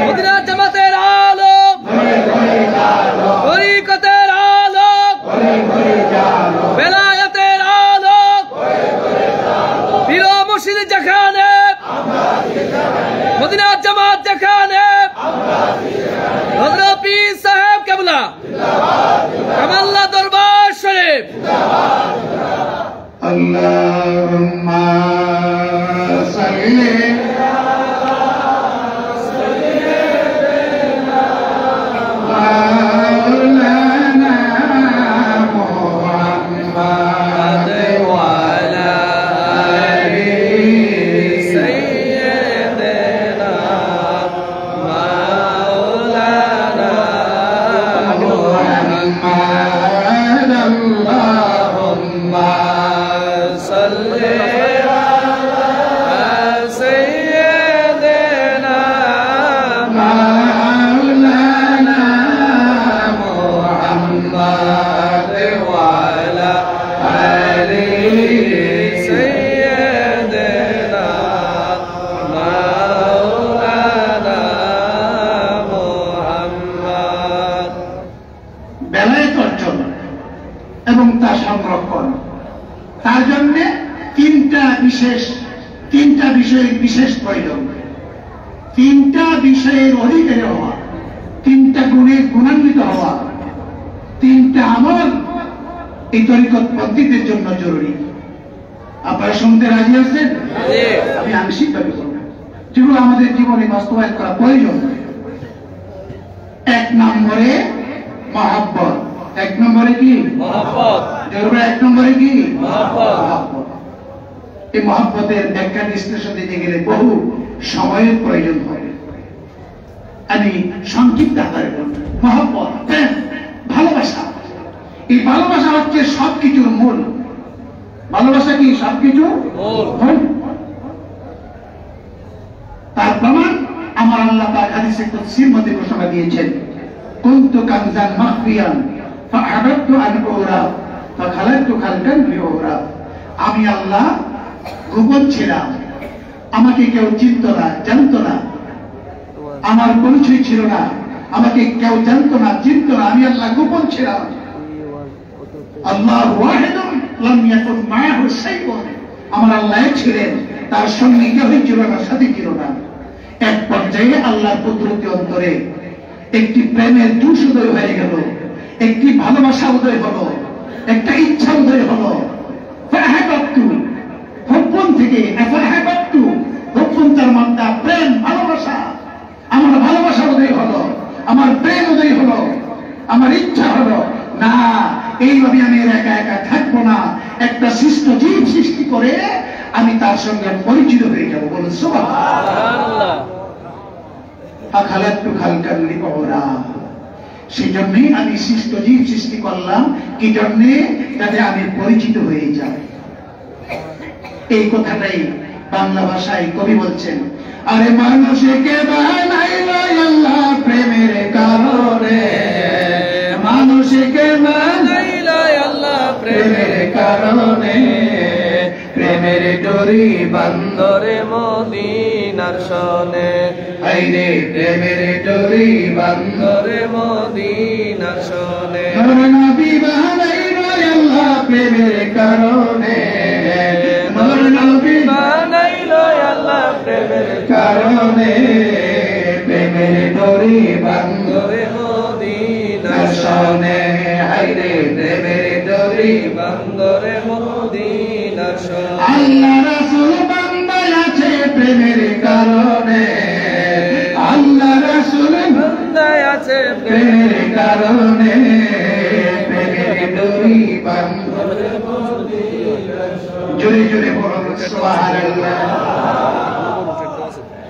Medina জামাতের আলো তরিকতের আলো বেলায়েতের আলো পীর মুর্শিদ যেখানে মদিনা জামাত যেখানে হযরত পীর সাহেব কেবলা কামাল্লাহ দরবার শরীফ আল্লাহুম্মা সাল্লি এবং তা সংরক্ষণ, তার জন্য তিনটা বিষয়ের বিশেষ প্রয়োজন। তিনটা বিষয়ের অধিকারী হওয়া, তিনটা গুণে গুণান্বিত হওয়া, তিনটা আমল এই তরিকত পদ্ধতির জন্য জরুরি। আপনারা শুনতে রাজি আছেন? আমি আংশিকভাবে বলবো যেগুলো আমাদের জীবনে বাস্তবায়ন করা প্রয়োজন। এক নম্বরে মহব্বত। এক নম্বরে কি? মহব্বত। এক নম্বরে কি? মহব্বত। এই মহব্বতের ব্যাখ্যা বিশ্লেষণ দিতে গেলে বহু সময়ের প্রয়োজন হয়। আমি সংক্ষিপ্ত আকারে বলব। মহব্বত, প্রেম, ভালোবাসা। এই ভালোবাসা হচ্ছে সবকিছুর মূল। ভালোবাসা কি সবকিছুর মূল? তার প্রমাণ আমার আল্লাহ পাক হাদিসে কুদসির মধ্যে ঘোষণা দিয়েছেন, কুনতু কানজান মাখফিয়ান ফাহাবাবতু আন উরা ফাখালাতু খালকান বিউরা। আমি আল্লাহ গোপন ছিলাম, আমাকে কেউ চিনত না, জানতো না, আমার পরিচয় ছিল না, আমাকে কেউ জানতো না, চিনত না, আমি আল্লাহ গোপন ছিলাম। আল্লাহু ওয়াহিদুন লাম ইয়াকুন মাআহু শাইউন। আমার আল্লাহ ছিলেন, তার সঙ্গে কেউই ছিল না, সাথী ছিল না। এক পর্যায়ে আল্লাহর কুদরতি অন্তরে একটি প্রেমের জোশ উদয় হয়ে গেল, একটি ভালোবাসা উদয় হলো, একটা ইচ্ছা উদয় হলো। ফাহাবাবতু, হুব্বুন থেকে ফাহাবাবতু, হুব্বুন তার মাত্রা প্রেম, ভালোবাসা। আমার ভালোবাসা উদয় হলো, আমার প্রেম উদয় হলো, আমার ইচ্ছা হলো না এইভাবে আমি একা একা থাকবো না, একটা সৃষ্ট জীব সৃষ্টি করে আমি তার সঙ্গে পরিচিত হয়ে যাবো। বলুন সুবহানাল্লাহ। ফাখালাতু খালকান লিউরা। সেই জন্যই আমি সৃষ্ট জীব সৃষ্টি করলাম, কি জন্যে? যাতে আমি পরিচিত হয়ে যাই। এই কথাটাই বাংলা ভাষায় কবি বলছেন, আরে মানুষকে বানাইলো আল্লাহ প্রেমের কারণে, মানুষকে বানাইলো আল্লাহ প্রেমের কারণে, প্রেমের ডোরি বান্দরে মদিনার শনে, আইরে প্রেমের ডোরি বান্দরে মদিনার শনে। নবী বানাইলো আল্লাহ প্রেমের কারণে, নবী বানাইলো আল্লাহ প্রেমের কারণে, প্রেমের ডোরি বান্দরে মদিনার শনে, আইরে প্রেমের ডোরি বান্দরে মদিনার শনে। আল্লাহ রাসূল বান্দায় আছে প্রেমের কারণে, আল্লাহ রাসূল বান্দায় আছে প্রেমের কারণে, প্রেমের ডোরি বান্দরে মদিনার শনে। জোরে জোরে বলুন সুবহানাল্লাহ।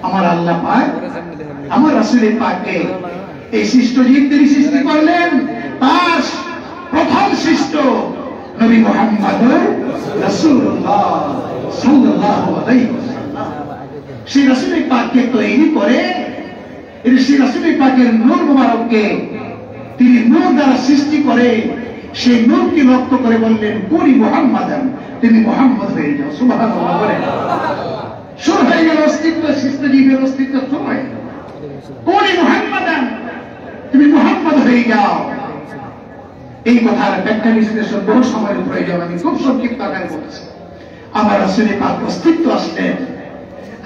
আমার আল্লাহ পাক আমার রাসূলের পাককে এই সৃষ্ট জীবদের সৃষ্টি করলেন, তার প্রথম সৃষ্ট নবী মুহাম্মদুর রাসূলুল্লাহ সাল্লাল্লাহু আলাইহি ওয়াসাল্লাম। সেই রাসূলের পাককে তৈরি করে সেই রাসূলের পাকের নূর মুবারককে তিনি নূর দ্বারা সৃষ্টি করে সেই নূরকে লক্ষ্য করে বললেন, কুনি মুহাম্মাদান, তুমি মুহাম্মদ হয়ে যাও। সুবহানাল্লাহ বলেন। শুরু হয়ে গেল অস্তিত্ব, সৃষ্ট জীবের অস্তিত্ব শুরু হয়ে গেল। কোনি মুহাম্মাদান, তুমি মুহাম্মদ হয়ে যাও। এই কথার ব্যাখ্যা বিশ্লেষণ বহু সময়ের প্রয়োজন, আমি খুব সংক্ষিপ্ত আকারে বলছি। আমার রাসূল পাক অস্তিত্ব আসলেন,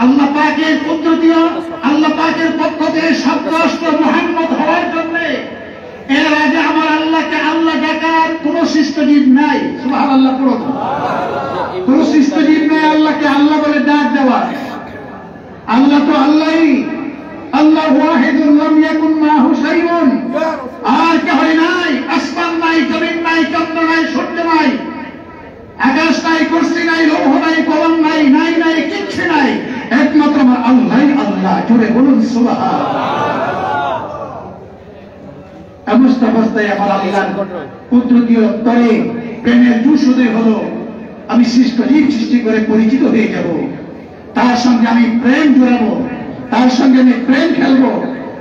আল্লাহ পাকের কুদরতীয় আল্লাহ পাকের পক্ষ থেকে শব্দ আসলো মুহাম্মদ হওয়ার জন্য। এর আগে আমার আল্লাহকে আল্লাহ ডাকার কোন সৃষ্টজীব নাই। সুবহানাল্লাহ পড়ুন। কোন সৃষ্টজীব নাই আল্লাহকে আল্লাহ বলে ডাক দেওয়া। আল্লাহ তো আল্লাহই, আল্লাহ ওয়াহিদুল লাম ইয়াকুন মাহু শাইউন, আর কেউ নাই, আসমান নাই, জমিন নাই, চন্দ্র নাই, সূর্য নাই, আকাশ নাই, কুরসি নাই, লৌহ নাই, কলম নাই, নাই নাই কিচ্ছু নাই, একমাত্র আমার আল্লাহই আল্লাহ। জোরে বলুন সুবহানাল্লাহ। এমস্ত অবস্থায় আমার আল্লাহর কুদরতীয় অন্তরে প্রেমের জুসুদে হলো, আমি সৃষ্টজীব সৃষ্টি করে পরিচিত হয়ে যাব, তার সঙ্গে আমি প্রেম জোড়াবো, তার সঙ্গে আমি প্রেম খেলবো,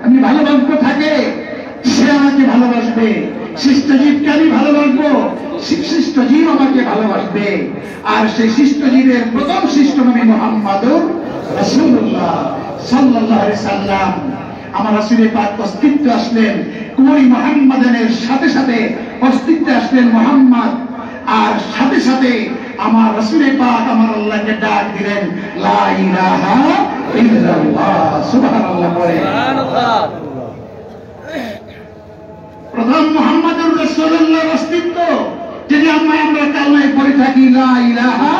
আমি ভালোবাসবো থাকে, সে আমাকে ভালোবাসবে, সৃষ্টজীবকে আমি ভালোবাসবো, সৃষ্টজীব আমাকে ভালোবাসবে। আর সেই সৃষ্টজীবের প্রথম সৃষ্ট নবী মুহাম্মদুর রাসূলুল্লাহ সাল্লাল্লাহু আলাইহি সাল্লাম। আমার রাসূল পাক অস্তিত্ব আসলেন, কোন মুহাম্মাদের সাথে সাথে অস্তিত্বে আসলেন মুহাম্মদ, আর সাথে সাথে আমার রাসূল পাক আমার আল্লাহকে ডাক দিলেন লা ইলাহা ইল্লাল্লাহ। সুবহানাল্লাহ বলে সুবহানাল্লাহ। প্রথম মুহাম্মদুর রাসূলুল্লাহর অস্তিত্ব যদি আমরা কালমায় পড়ে থাকি লা ইলাহা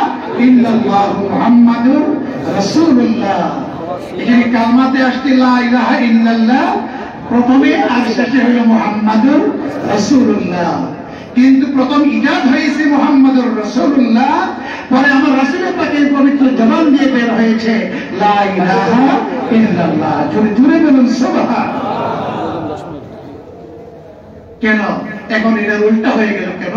ইল্লাল্লাহ মুহাম্মাদুর রাসূলুল্লাহ, এখানে কালমাতে আসছে লা ইলাহা ইল্লাল্লাহ প্রথমে, আর শেষে হলো মুহাম্মাদুর রাসূলুল্লাহ। কিন্তু প্রথম ইজাদ হয়েছে মুহাম্মাদুর রাসূলুল্লাহ, পরে আমার রাসূলের পাকের পবিত্র জবান দিয়ে বের হয়েছে লা ইলাহা ইল্লাল্লাহ। জোরে জোরে বলুন সুবহানাল্লাহ। কেন এখন এটা উল্টা হয়ে গেল কেন?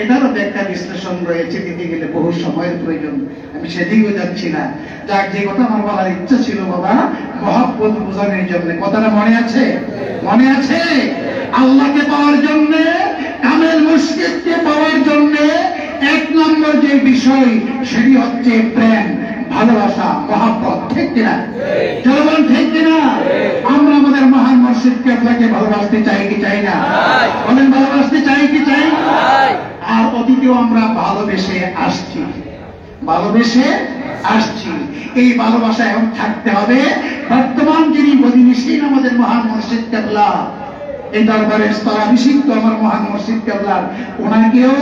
এটারও ব্যাখ্যা বিশ্লেষণ রয়েছে, দিতে গেলে বহু সময়ের প্রয়োজন, আমি সেদিকেও যাচ্ছি না। যাক, যে কথা আমার বলার ইচ্ছা ছিল বাবা, মহব্বত বোঝানোর জন্য। কথাটা মনে আছে? মনে আছে? আল্লাহকে পাওয়ার জন্য, কামেল মুর্শিদকে পাওয়ার জন্য এক নম্বর যে বিষয় সেটি হচ্ছে প্রেম, ভালোবাসা, মহব্বত। ঠিক কিনা? জনগণ ঠিক কিনা? আমরা আমাদের মহান মুর্শিদ কেবলাকে ভালোবাসতে চাই কি চাই না? বলেন, ভালোবাসতে চাই কি চাই? আর অতীতেও আমরা ভালোবেসে আসছি, ভালোবেসে আসছি। এই ভালোবাসা এখন থাকতে হবে। বর্তমান যিনি বদিনিসীন আমাদের মহান মুর্শিদ কেবলা, এই দরবারের স্থলাভিষিক্ত আমার মহান মুর্শিদ কেবলার, ওনাকেও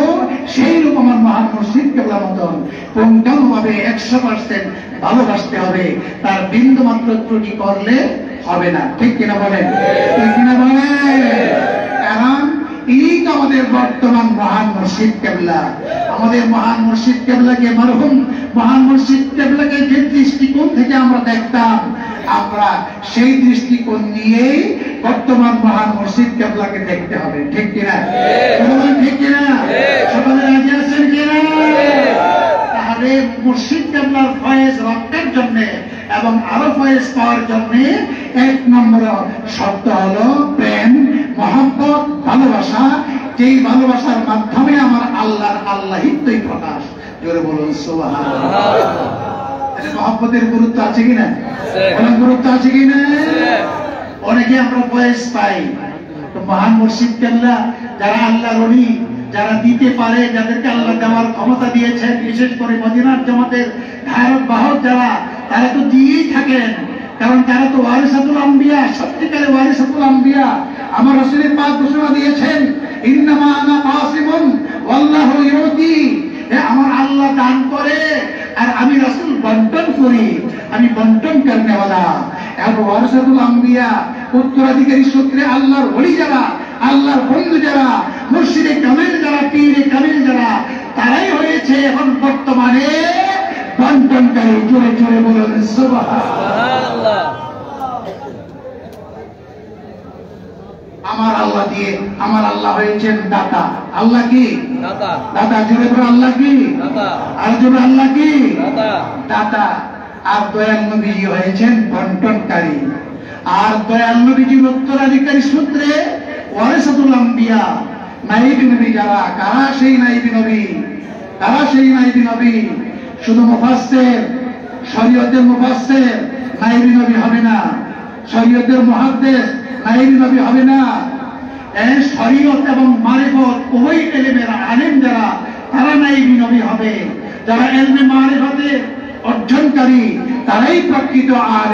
সেই রূপ আমার মহান মুর্শিদ কেবলার মতন পূর্ণভাবে 100% ভালোবাসতে হবে। তার বিন্দু মাত্র ত্রুটি করলে হবে না। ঠিক কিনা বলেন? ঠিক কিনা বলেন? কারণ এই তো আমাদের বর্তমান মহান মুর্শিদ কেবলা। আমাদের মহান মুর্শিদ কেবলাকে, মরহুম মহান মুর্শিদ কেবলাকে যে দৃষ্টিকোণ থেকে আমরা দেখতাম, আমরা সেই দৃষ্টিকোণ নিয়েই বর্তমান মহান মুর্শিদ কেবলাকে দেখতে হবে। ঠিক কিনা? ঠিক কিনা? সকলে রাজি আছেন কিনা? তাহলে মুর্শিদ কেবলার ফয়েজ রক্ষার জন্য এবং আরো ফয়েজ পাওয়ার জন্য এক নম্বর শব্দ হলো প্রেম, মহব্বত, ভালোবাসা। যেই ভালোবাসার মাধ্যমে আমার আল্লাহর আল্লাহিত্বই প্রকাশ। জোরে বলুন সুবহানাল্লাহ। মহব্বতের গুরুত্ব আছে কিনা? অনেক গুরুত্ব আছে কিনা? অনেকে আমরা ফয়েজ পাই, তো মহান মুর্শিদ কেবলা যারা আল্লাহর ওলি, যারা দিতে পারে, যাদেরকে আল্লাহ দেওয়ার ক্ষমতা দিয়েছেন, বিশেষ করে মদিনার জামাতের ধারক বাহক যারা, তারা তো দিয়েই থাকেন। কারণ তারা তো ওয়ারিসাতুল আম্বিয়া, সত্যিকারের ওয়ারিসাতুল আম্বিয়া। আমার রাসূলের পাক ঘোষণা দিয়েছেন ইন্নামা আনা কাসিমুন ওয়াল্লাহু ইউতি, আমার আল্লাহ দান করে আর আমি রাসূল বন্টন করি, আমি বন্টন করনেওয়ালা। এবং ওয়ারিসাতুল আম্বিয়া, উত্তরাধিকারী সূত্রে আল্লাহর ওলি যারা, আল্লাহর বন্ধু যারা, মুর্শিদে কামিল যারা, পীরে কামিল যারা, তারাই হয়েছে এখন বর্তমানে বন্টনকারী। জোরে জোরে বলুন সুবহানাল্লাহ। আমার আল্লাহ দিয়ে, আমার আল্লাহ হয়েছেন দাতা। আল্লাহ কি? দাতা। দাতা। জোরে বলুন আল্লাহ কি? দাতা। আর জোরে আল্লাহ কি? দাতা। দাতা। আর দয়াল নবীজি হয়েছেন বন্টনকারী। আর দয়াল নবীজির উত্তরাধিকারী সূত্রে ওয়ারিসাতুল আম্বিয়া, নাইবি নবী যারা, কারা সেই নাইবি নবী? কারা সেই নাইবি নবী? শুধু মুফাসসির, শরীয়তের মুফাসসির নাইবি নবী হবে না। শরীয়তের মুহাদ্দিস নায়েবী নবী হবে না। শরীয়ত এবং মারিফত উভয় ইলমের আলেম যারা, তারা নায়েবী নবী হবে। যারা ইলমে মারিফতে অর্জনকারী, তারাই প্রকৃত আলেম।